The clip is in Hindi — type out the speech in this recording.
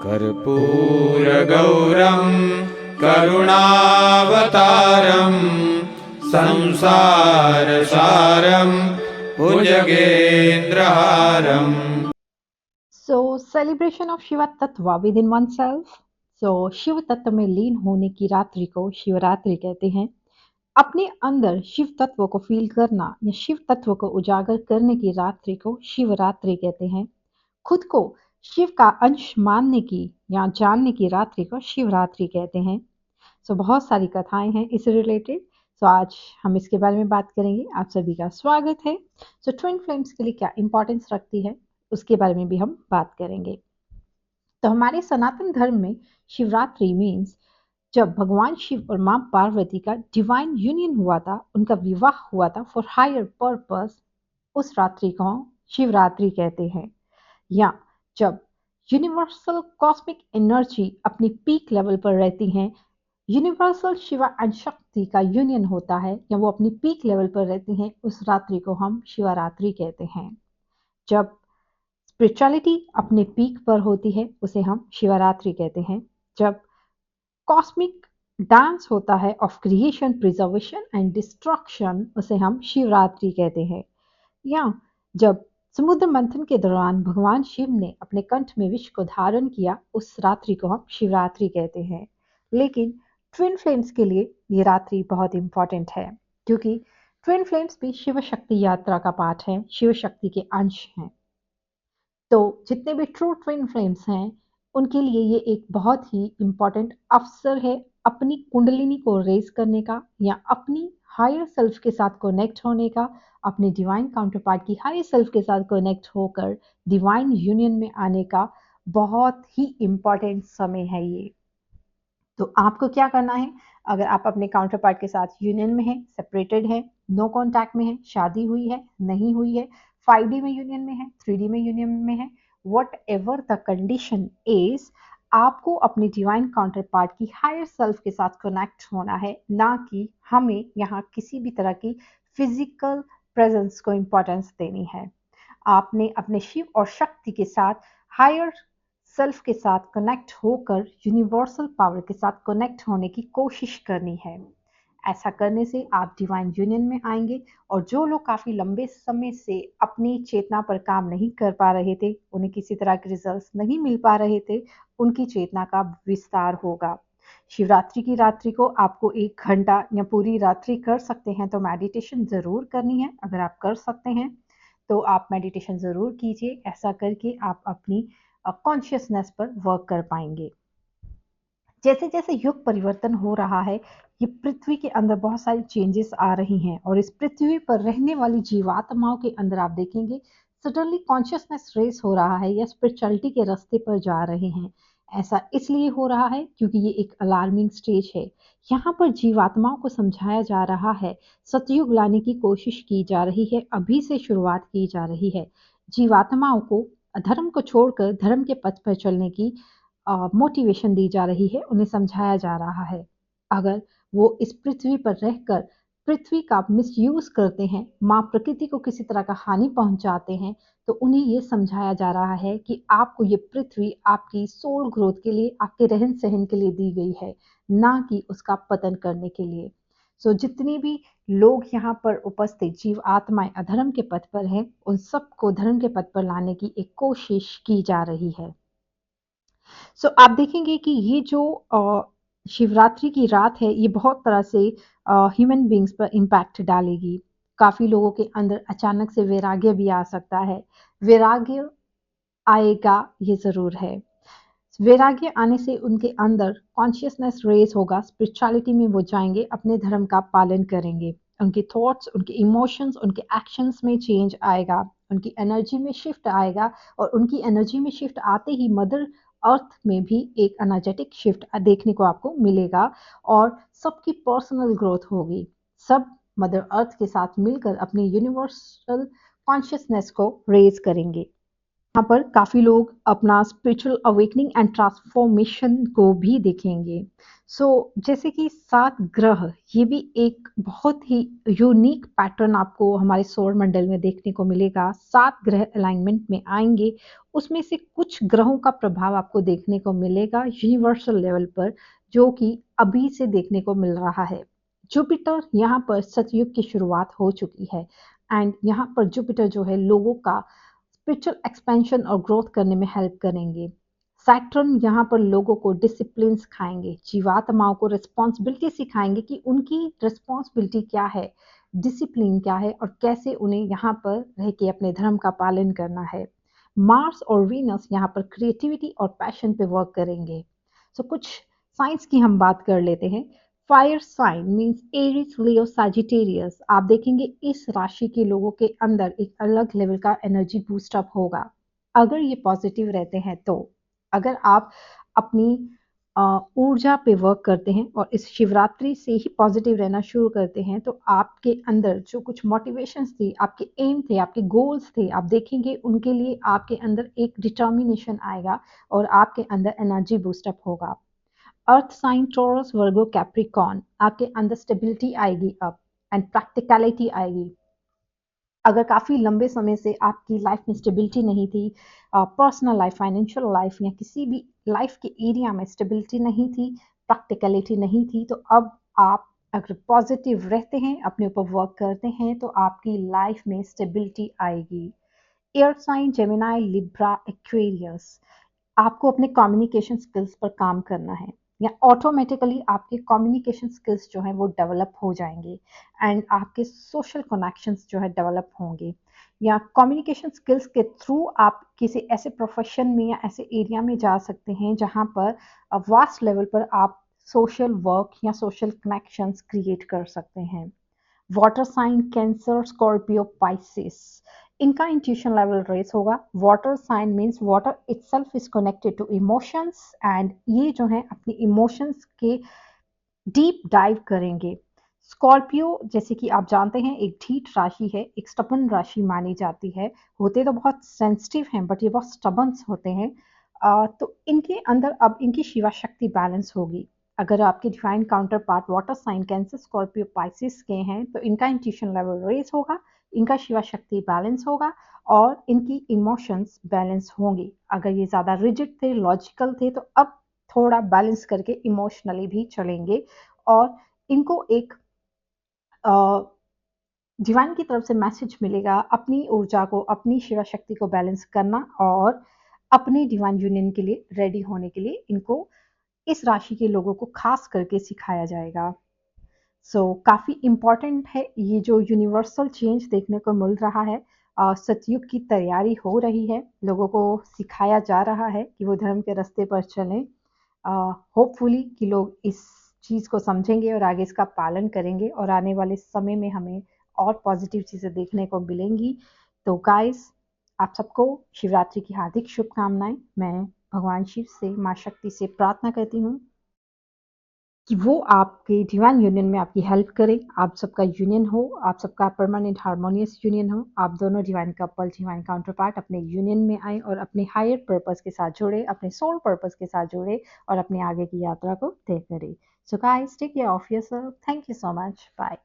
कर्पूरगौरं करुणावतारं संसारसारं भुजगेन्द्रहारम्. So, celebration of Shiva Tattva within oneself. So, Shiv तत्व में लीन होने की रात्रि को शिवरात्रि कहते हैं. अपने अंदर शिव तत्व को फील करना या शिव तत्व को उजागर करने की रात्रि को शिवरात्रि कहते हैं. खुद को शिव का अंश मानने की या जानने की रात्रि को शिवरात्रि कहते हैं. सो बहुत सारी कथाएं हैं इससे रिलेटेड. सो आज हम इसके बारे में बात करेंगे. आप सभी का स्वागत है. सो ट्विन फ्लेम्स के लिए क्या इंपॉर्टेंस रखती है उसके बारे में भी हम बात करेंगे. तो हमारे सनातन धर्म में शिवरात्रि मीन्स जब भगवान शिव और मां पार्वती का डिवाइन यूनियन हुआ था, उनका विवाह हुआ था फॉर हायर पर्पस, उस रात्रि को शिवरात्रि कहते हैं. या जब यूनिवर्सल कॉस्मिक एनर्जी अपनी पीक लेवल पर रहती हैं, यूनिवर्सल शिवा एंड शक्ति का यूनियन होता है या वो अपनी पीक लेवल पर रहती हैं, उस रात्रि को हम शिवरात्रि कहते हैं. जब स्पिरिचुअलिटी अपने पीक पर होती है उसे हम शिवरात्रि कहते हैं. जब कॉस्मिक डांस होता है of creation, preservation and destruction, उसे हम शिवरात्रि कहते हैं. या जब समुद्र मंथन के दौरान भगवान शिव ने अपने कंठ में विष को धारण किया, उस रात्रि को हम शिवरात्रि कहते हैं. लेकिन ट्विन फ्लेम्स के लिए ये रात्रि बहुत इंपॉर्टेंट है क्योंकि ट्विन फ्लेम्स भी शिव शक्ति यात्रा का पार्ट है, शिव शक्ति के अंश हैं. तो जितने भी ट्रू ट्विन फ्लेम्स हैं उनके लिए ये एक बहुत ही इम्पॉर्टेंट अवसर है अपनी कुंडलिनी को रेज करने का या अपनी हायर सेल्फ के साथ कनेक्ट होने का, अपने डिवाइन काउंटरपार्ट की हायर सेल्फ के साथ कनेक्ट होकर डिवाइन यूनियन में आने का बहुत ही इम्पॉर्टेंट समय है ये. तो आपको क्या करना है? अगर आप अपने काउंटर पार्ट के साथ यूनियन में हैं, सेपरेटेड है, नो कॉन्टैक्ट में है, शादी हुई है, नहीं हुई है, 5D में यूनियन में है, 3D में यूनियन में है, what ever the condition is, आपको अपने डिवाइन काउंटर पार्ट की हायर सेल्फ के साथ कनेक्ट होना है, ना कि हमें यहाँ किसी भी तरह की फिजिकल प्रेजेंस को इम्पोर्टेंस देनी है. आपने अपने शिव और शक्ति के साथ हायर सेल्फ के साथ कनेक्ट होकर यूनिवर्सल पावर के साथ कनेक्ट होने की कोशिश करनी है. ऐसा करने से आप डिवाइन यूनियन में आएंगे और जो लोग काफ़ी लंबे समय से अपनी चेतना पर काम नहीं कर पा रहे थे, उन्हें किसी तरह के रिजल्ट्स नहीं मिल पा रहे थे, उनकी चेतना का विस्तार होगा. शिवरात्रि की रात्रि को आपको 1 घंटा या पूरी रात्रि कर सकते हैं तो मेडिटेशन ज़रूर करनी है. अगर आप कर सकते हैं तो आप मेडिटेशन ज़रूर कीजिए. ऐसा करके आप अपनी कॉन्शियसनेस पर वर्क कर पाएंगे. जैसे जैसे युग परिवर्तन हो रहा है, ये पृथ्वी के अंदर बहुत सारी चेंजेस आ रही हैं और इस पृथ्वी पर रहने वाली जीवात्माओं के अंदर आप देखेंगे सडनली कॉन्शियसनेस रेस हो रहा है या स्पिरिचुअलिटी के रास्ते पर जा रहे हैं. ऐसा इसलिए हो रहा है क्योंकि ये एक अलार्मिंग स्टेज है. यहाँ पर जीवात्माओं को समझाया जा रहा है, सतयुग लाने की कोशिश की जा रही है, अभी से शुरुआत की जा रही है. जीवात्माओं को धर्म को छोड़कर धर्म के पथ पर चलने की मोटिवेशन दी जा रही है, उन्हें समझाया जा रहा है. अगर वो इस पृथ्वी पर रहकर पृथ्वी का मिसयूज करते हैं, माँ प्रकृति को किसी तरह का हानि पहुंचाते हैं, तो उन्हें ये समझाया जा रहा है कि आपको ये पृथ्वी आपकी सोल ग्रोथ के लिए, आपके रहन सहन के लिए दी गई है, ना कि उसका पतन करने के लिए. सो जितने भी लोग यहाँ पर उपस्थित जीव आत्माएं अधर्म के पथ पर हैं, उन सबको धर्म के पथ पर लाने की एक कोशिश की जा रही है. सो आप देखेंगे कि ये जो शिवरात्रि की रात है, ये बहुत तरह से ह्यूमन बींग्स पर इम्पैक्ट डालेगी. काफ़ी लोगों के अंदर अचानक से वैराग्य भी आ सकता है. वैराग्य आएगा ये ज़रूर है. वैराग्य आने से उनके अंदर कॉन्शियसनेस रेज होगा, स्पिरिचुअलिटी में वो जाएंगे, अपने धर्म का पालन करेंगे. उनके थॉट्स, उनके इमोशंस, उनके एक्शंस में चेंज आएगा, उनकी एनर्जी में शिफ्ट आएगा और उनकी एनर्जी में शिफ्ट आते ही मदर अर्थ में भी एक एनर्जेटिक शिफ्ट देखने को आपको मिलेगा और सबकी पर्सनल ग्रोथ होगी. सब मदर अर्थ के साथ मिलकर अपनी यूनिवर्सल कॉन्शियसनेस को रेज करेंगे. यहाँ पर काफ़ी लोग अपना स्पिरिचुअल अवेकनिंग एंड ट्रांसफॉर्मेशन को भी देखेंगे। जैसे कि 7 ग्रह, ये भी एक बहुत ही यूनिक पैटर्न आपको हमारे सौर मंडल में देखने को मिलेगा। 7 ग्रह अलाइनमेंट में आएँगे, उसमें से कुछ ग्रहों का प्रभाव आपको देखने को मिलेगा यूनिवर्सल लेवल पर, जो कि अभी से देखने को मिल रहा है। जुपिटर यहाँ पर सतयुग की शुरुआत हो चुकी है एंड यहाँ पर जुपिटर जो है लोगों का स्पिरिचुअल एक्सपेंशन और ग्रोथ करने में हेल्प करेंगे। सैटर्न यहाँ पर लोगों को डिसिप्लिन सिखाएंगे, जीवात्माओं को रिस्पॉन्सिबिलिटी सिखाएंगे कि उनकी रिस्पॉन्सिबिलिटी क्या है, डिसिप्लिन क्या है और कैसे उन्हें यहाँ पर रह के अपने धर्म का पालन करना है। मार्स और वीनस यहाँ पर क्रिएटिविटी और पैशन पे वर्क करेंगे। कुछ साइंस की हम बात कर लेते हैं। फायर साइन मीन्स एरिस, लियो, सैजिटेरियस। आप देखेंगे इस राशि के लोगों के अंदर एक अलग लेवल का एनर्जी बूस्ट अप होगा अगर ये पॉजिटिव रहते हैं तो। अगर आप अपनी ऊर्जा पे वर्क करते हैं और इस शिवरात्रि से ही पॉजिटिव रहना शुरू करते हैं तो आपके अंदर जो कुछ मोटिवेशंस थी, आपके एम थे, आपके गोल्स थे, आप देखेंगे उनके लिए आपके अंदर एक डिटर्मिनेशन आएगा और आपके अंदर एनर्जी बूस्टअप होगा। अर्थ साइन टॉरस, वर्गो, कैप्रिकॉर्न, आपके अंदर स्टेबिलिटी आएगी अब एंड प्रैक्टिकलिटी आएगी। अगर काफ़ी लंबे समय से आपकी लाइफ में स्टेबिलिटी नहीं थी, पर्सनल लाइफ, फाइनेंशियल लाइफ या किसी भी लाइफ के एरिया में स्टेबिलिटी नहीं थी, प्रैक्टिकलिटी नहीं थी, तो अब आप अगर पॉजिटिव रहते हैं, अपने ऊपर वर्क करते हैं तो आपकी लाइफ में स्टेबिलिटी आएगी। Air sign Gemini, Libra, Aquarius, आपको अपने कम्युनिकेशन स्किल्स पर काम करना है या ऑटोमेटिकली आपके कम्युनिकेशन स्किल्स जो हैं वो डेवलप हो जाएंगे एंड आपके सोशल कनेक्शंस जो है डेवलप होंगे या कम्युनिकेशन स्किल्स के थ्रू आप किसी ऐसे प्रोफेशन में या ऐसे एरिया में जा सकते हैं जहां पर वास्ट लेवल पर आप सोशल वर्क या सोशल कनेक्शंस क्रिएट कर सकते हैं। Water sign Cancer, Scorpio, Pisces, इनका इंट्यूशन लेवल रेस होगा। Water sign means water itself is connected to emotions and ये जो है अपनी इमोशंस के डीप डाइव करेंगे। स्कॉर्पियो जैसे कि आप जानते हैं एक ढीठ राशि है, एक स्टबन राशि मानी जाती है। होते तो बहुत सेंसिटिव हैं बट ये बहुत स्टबन होते हैं। तो इनके अंदर अब इनकी शिवा शक्ति बैलेंस होगी। अगर आपके divine counterpart water sign Cancer, Scorpio, Pisces के हैं तो इनका इंट्यूशन लेवल रेज होगा, इनका शिवा शक्ति बैलेंस होगा और इनकी इमोशंस बैलेंस होंगी। अगर ये ज़्यादा रिजिड थे, लॉजिकल थे, तो अब थोड़ा बैलेंस करके इमोशनली भी चलेंगे और इनको एक डिवाइन की तरफ से मैसेज मिलेगा अपनी ऊर्जा को, अपनी शिवा शक्ति को बैलेंस करना और अपने डिवाइन यूनियन के लिए रेडी होने के लिए इनको इस राशि के लोगों को खास करके सिखाया जाएगा। काफ़ी इम्पॉर्टेंट है ये जो यूनिवर्सल चेंज देखने को मिल रहा है। सतयुग की तैयारी हो रही है, लोगों को सिखाया जा रहा है कि वो धर्म के रास्ते पर चलें। होपफुली कि लोग इस चीज़ को समझेंगे और आगे इसका पालन करेंगे और आने वाले समय में हमें और पॉजिटिव चीज़ें देखने को मिलेंगी। तो गाइस, आप सबको शिवरात्रि की हार्दिक शुभकामनाएं। मैं भगवान शिव से, माँ शक्ति से प्रार्थना करती हूँ कि वो आपके डिवाइन यूनियन में आपकी हेल्प करें, आप सबका यूनियन हो, आप सबका परमानेंट हार्मोनियस यूनियन हो, आप दोनों divine couple, divine counter part अपने यूनियन में आए और अपने हायर पर्पस के साथ जुड़े, अपने सोल पर्पस के साथ जुड़े और अपने आगे की यात्रा को तय करें। So guys, take care of yourself. Thank you so much. Bye.